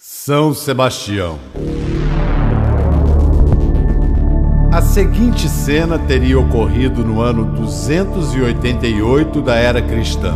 São Sebastião. A seguinte cena teria ocorrido no ano 288 da era cristã.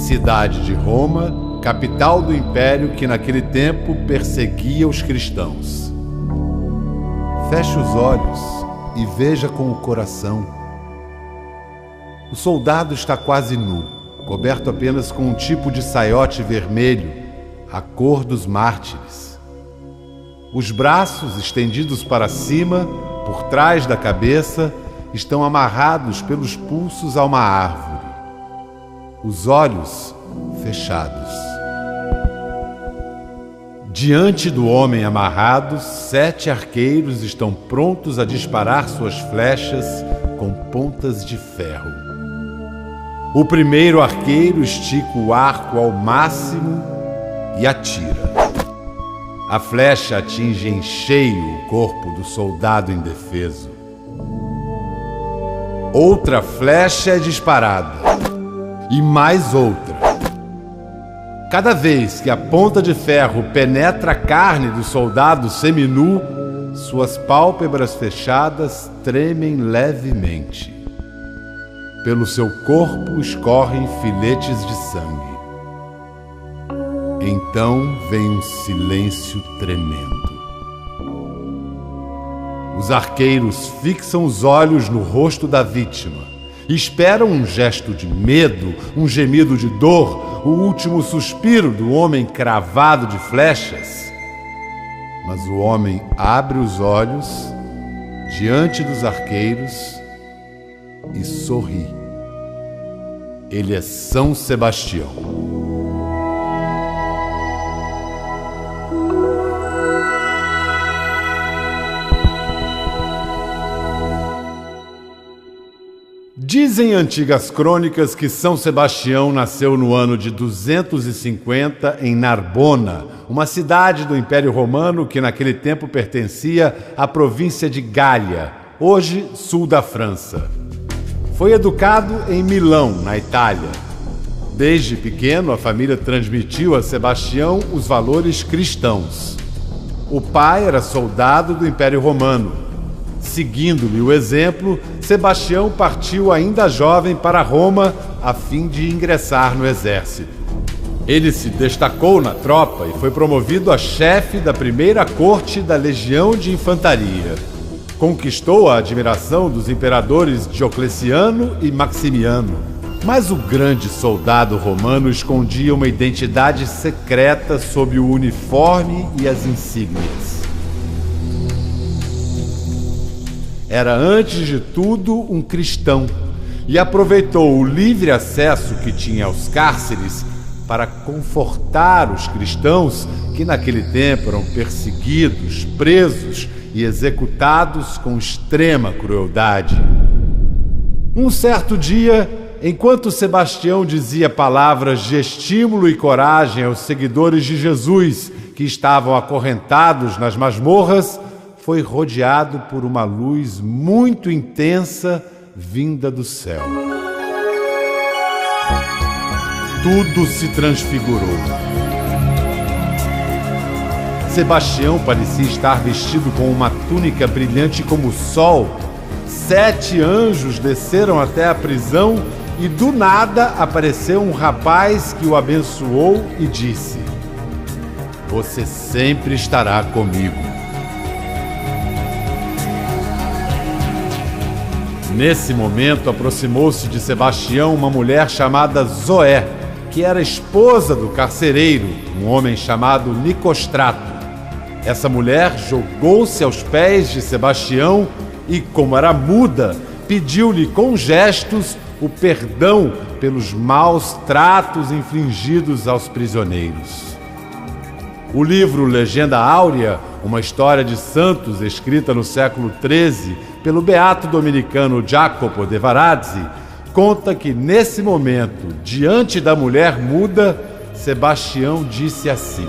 Cidade de Roma, capital do império que naquele tempo perseguia os cristãos. Feche os olhos e veja com o coração. O soldado está quase nu, coberto apenas com um tipo de saiote vermelho, a cor dos mártires. Os braços, estendidos para cima, por trás da cabeça, estão amarrados pelos pulsos a uma árvore. Os olhos fechados. Diante do homem amarrado, 7 arqueiros estão prontos a disparar suas flechas com pontas de ferro. O primeiro arqueiro estica o arco ao máximo e atira. A flecha atinge em cheio o corpo do soldado indefeso. Outra flecha é disparada. E mais outra. Cada vez que a ponta de ferro penetra a carne do soldado seminu, suas pálpebras fechadas tremem levemente. Pelo seu corpo escorrem filetes de sangue. Então vem um silêncio tremendo. Os arqueiros fixam os olhos no rosto da vítima. Esperam um gesto de medo, um gemido de dor, o último suspiro do homem cravado de flechas. Mas o homem abre os olhos diante dos arqueiros e sorri. Ele é São Sebastião. Dizem antigas crônicas que São Sebastião nasceu no ano de 250 em Narbona, uma cidade do Império Romano que naquele tempo pertencia à província de Gália, hoje sul da França. Foi educado em Milão, na Itália. Desde pequeno, a família transmitiu a Sebastião os valores cristãos. O pai era soldado do Império Romano. Seguindo-lhe o exemplo, Sebastião partiu ainda jovem para Roma a fim de ingressar no exército. Ele se destacou na tropa e foi promovido a chefe da primeira corte da Legião de Infantaria. Conquistou a admiração dos imperadores Diocleciano e Maximiano. Mas o grande soldado romano escondia uma identidade secreta sob o uniforme e as insígnias. Era, antes de tudo, um cristão e aproveitou o livre acesso que tinha aos cárceres para confortar os cristãos que naquele tempo eram perseguidos, presos e executados com extrema crueldade. Um certo dia, enquanto Sebastião dizia palavras de estímulo e coragem aos seguidores de Jesus que estavam acorrentados nas masmorras, foi rodeado por uma luz muito intensa vinda do céu. Tudo se transfigurou. Sebastião parecia estar vestido com uma túnica brilhante como o sol. 7 anjos desceram até a prisão e do nada apareceu um rapaz que o abençoou e disse: "Você sempre estará comigo." Nesse momento, aproximou-se de Sebastião uma mulher chamada Zoé, que era esposa do carcereiro, um homem chamado Nicostrato. Essa mulher jogou-se aos pés de Sebastião e, como era muda, pediu-lhe com gestos o perdão pelos maus tratos infligidos aos prisioneiros. O livro Legenda Áurea, uma história de santos escrita no século XIII pelo beato dominicano Jacopo de Varazzi, conta que nesse momento, diante da mulher muda, Sebastião disse assim: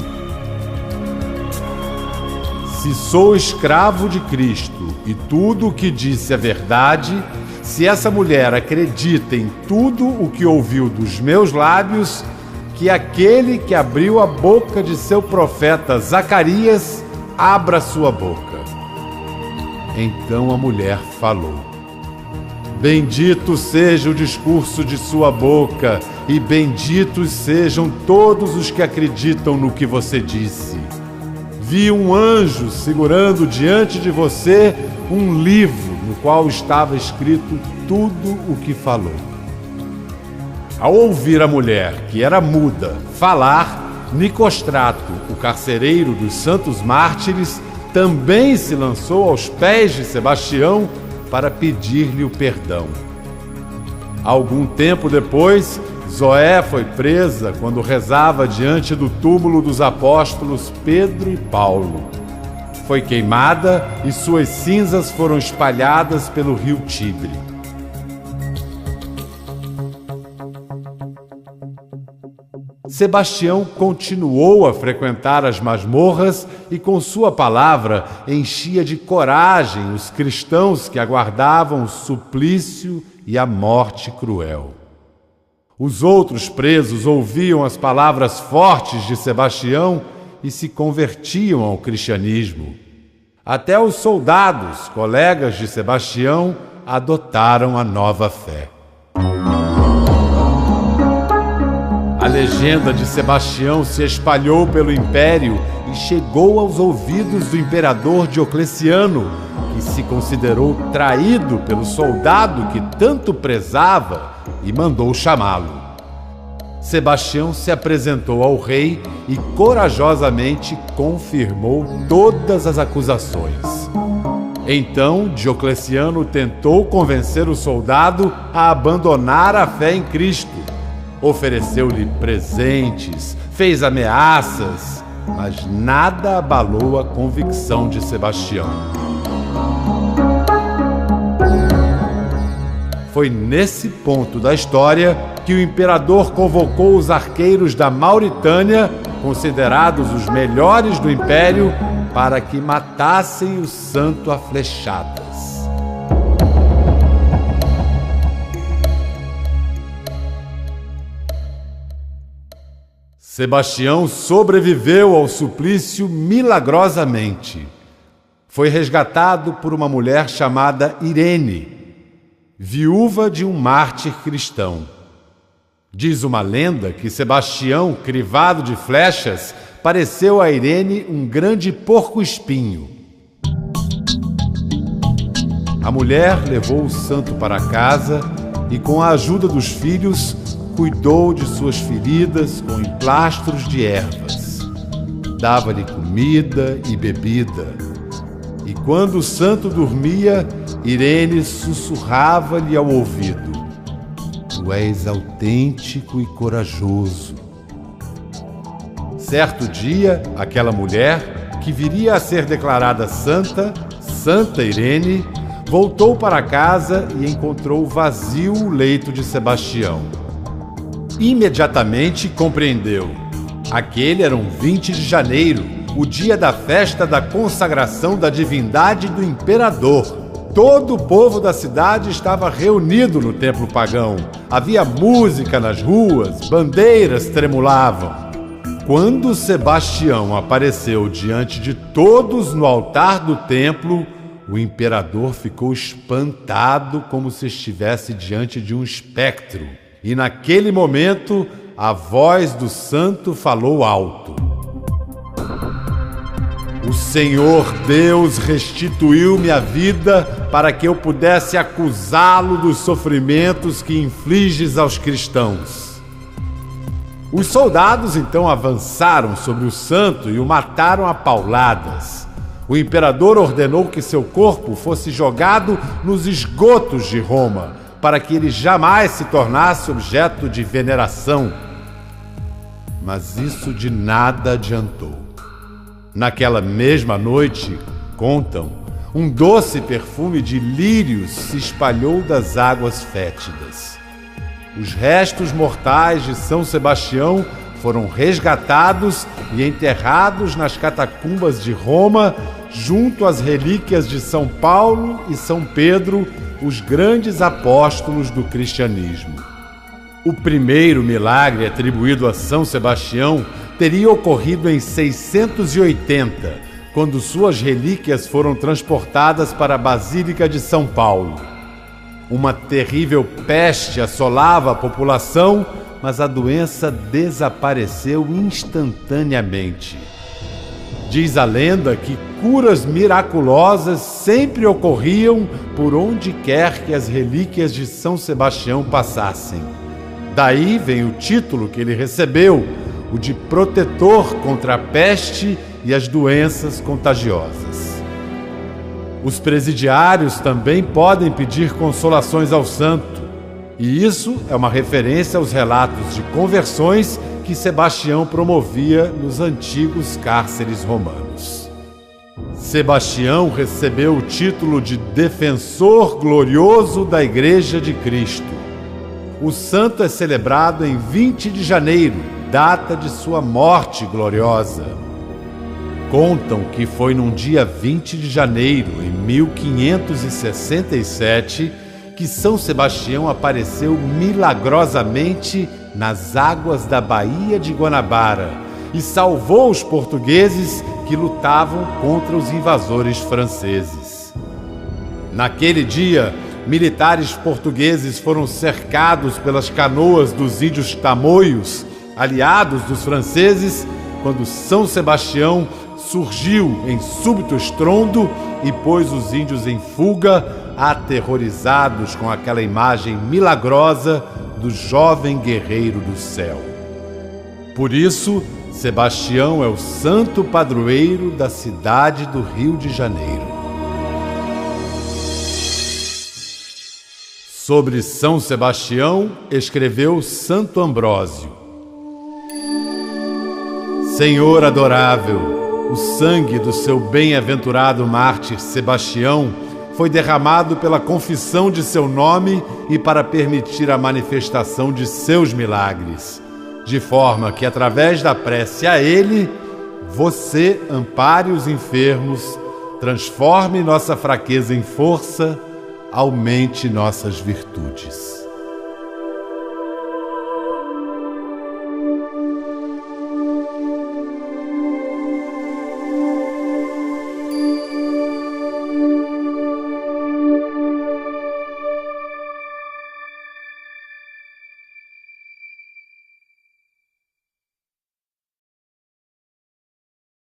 "Se sou escravo de Cristo e tudo o que disse é verdade, se essa mulher acredita em tudo o que ouviu dos meus lábios, que aquele que abriu a boca de seu profeta Zacarias abra sua boca. Então a mulher falou: Bendito seja o discurso de sua boca, e benditos sejam todos os que acreditam no que você disse. Vi um anjo segurando diante de você um livro no qual estava escrito tudo o que falou. Ao ouvir a mulher, que era muda, falar, Nicostrato, o carcereiro dos santos mártires, também se lançou aos pés de Sebastião para pedir-lhe o perdão. Algum tempo depois, Zoé foi presa quando rezava diante do túmulo dos apóstolos Pedro e Paulo. Foi queimada e suas cinzas foram espalhadas pelo rio Tibre. Sebastião continuou a frequentar as masmorras e, com sua palavra, enchia de coragem os cristãos que aguardavam o suplício e a morte cruel. Os outros presos ouviam as palavras fortes de Sebastião e se convertiam ao cristianismo. Até os soldados, colegas de Sebastião, adotaram a nova fé. A legenda de Sebastião se espalhou pelo império e chegou aos ouvidos do imperador Diocleciano, que se considerou traído pelo soldado que tanto prezava e mandou chamá-lo. Sebastião se apresentou ao rei e corajosamente confirmou todas as acusações. Então, Diocleciano tentou convencer o soldado a abandonar a fé em Cristo. Ofereceu-lhe presentes, fez ameaças, mas nada abalou a convicção de Sebastião. Foi nesse ponto da história que o imperador convocou os arqueiros da Mauritânia, considerados os melhores do império, para que matassem o santo a flechadas. Sebastião sobreviveu ao suplício milagrosamente. Foi resgatado por uma mulher chamada Irene, viúva de um mártir cristão. Diz uma lenda que Sebastião, crivado de flechas, pareceu a Irene um grande porco-espinho. A mulher levou o santo para casa e, com a ajuda dos filhos, cuidou de suas feridas com emplastros de ervas. Dava-lhe comida e bebida. E quando o santo dormia, Irene sussurrava-lhe ao ouvido: Tu és autêntico e corajoso. Certo dia, aquela mulher, que viria a ser declarada santa, Santa Irene, voltou para casa e encontrou vazio o leito de Sebastião. Imediatamente compreendeu. Aquele era um 20 de janeiro, o dia da festa da consagração da divindade do imperador. Todo o povo da cidade estava reunido no templo pagão. Havia música nas ruas, bandeiras tremulavam. Quando Sebastião apareceu diante de todos no altar do templo, o imperador ficou espantado como se estivesse diante de um espectro. E naquele momento, a voz do santo falou alto: O Senhor Deus restituiu-me a vida para que eu pudesse acusá-lo dos sofrimentos que infliges aos cristãos. Os soldados então avançaram sobre o santo e o mataram a pauladas. O imperador ordenou que seu corpo fosse jogado nos esgotos de Roma, para que ele jamais se tornasse objeto de veneração. Mas isso de nada adiantou. Naquela mesma noite, contam, um doce perfume de lírios se espalhou das águas fétidas. Os restos mortais de São Sebastião foram resgatados e enterrados nas catacumbas de Roma, junto às relíquias de São Paulo e São Pedro, os grandes apóstolos do cristianismo. O primeiro milagre atribuído a São Sebastião teria ocorrido em 680, quando suas relíquias foram transportadas para a Basílica de São Paulo. Uma terrível peste assolava a população, mas a doença desapareceu instantaneamente. Diz a lenda que curas miraculosas sempre ocorriam por onde quer que as relíquias de São Sebastião passassem. Daí vem o título que ele recebeu, o de protetor contra a peste e as doenças contagiosas. Os presidiários também podem pedir consolações ao santo, e isso é uma referência aos relatos de conversões que Sebastião promovia nos antigos cárceres romanos. Sebastião recebeu o título de defensor glorioso da Igreja de Cristo. O santo é celebrado em 20 de janeiro, data de sua morte gloriosa. Contam que foi num dia 20 de janeiro, em 1567, que São Sebastião apareceu milagrosamente nas águas da Baía de Guanabara e salvou os portugueses que lutavam contra os invasores franceses. Naquele dia, militares portugueses foram cercados pelas canoas dos índios tamoios, aliados dos franceses, quando São Sebastião surgiu em súbito estrondo e pôs os índios em fuga, aterrorizados com aquela imagem milagrosa do jovem guerreiro do céu. Por isso, Sebastião é o santo padroeiro da cidade do Rio de Janeiro. Sobre São Sebastião, escreveu Santo Ambrósio: Senhor adorável, o sangue do seu bem-aventurado mártir Sebastião foi derramado pela confissão de seu nome e para permitir a manifestação de seus milagres, de forma que, através da prece a ele, você ampare os enfermos, transforme nossa fraqueza em força, aumente nossas virtudes.